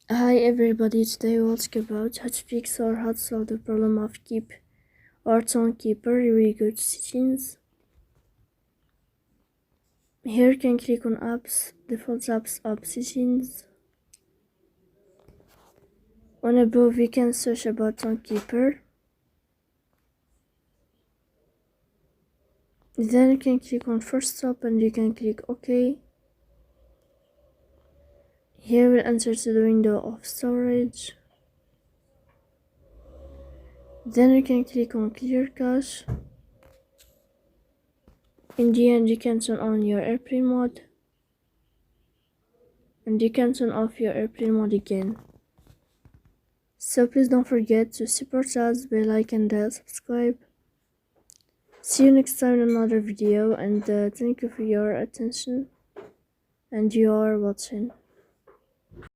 Hi everybody, today we'll talk about how to fix or how to solve the problem of keep or Tonkeeper. We go to settings. Here you can click on apps, default apps, app settings. On above we can search about Tonkeeper. Then you can click on first stop and you can click OK. Here we'll enter to the window of storage. Then you can click on clear cache. In the end you can turn on your airplane mode. And you can turn off your airplane mode again. So please don't forget to support us by like and subscribe. See you next time in another video, and thank you for your attention and you are watching.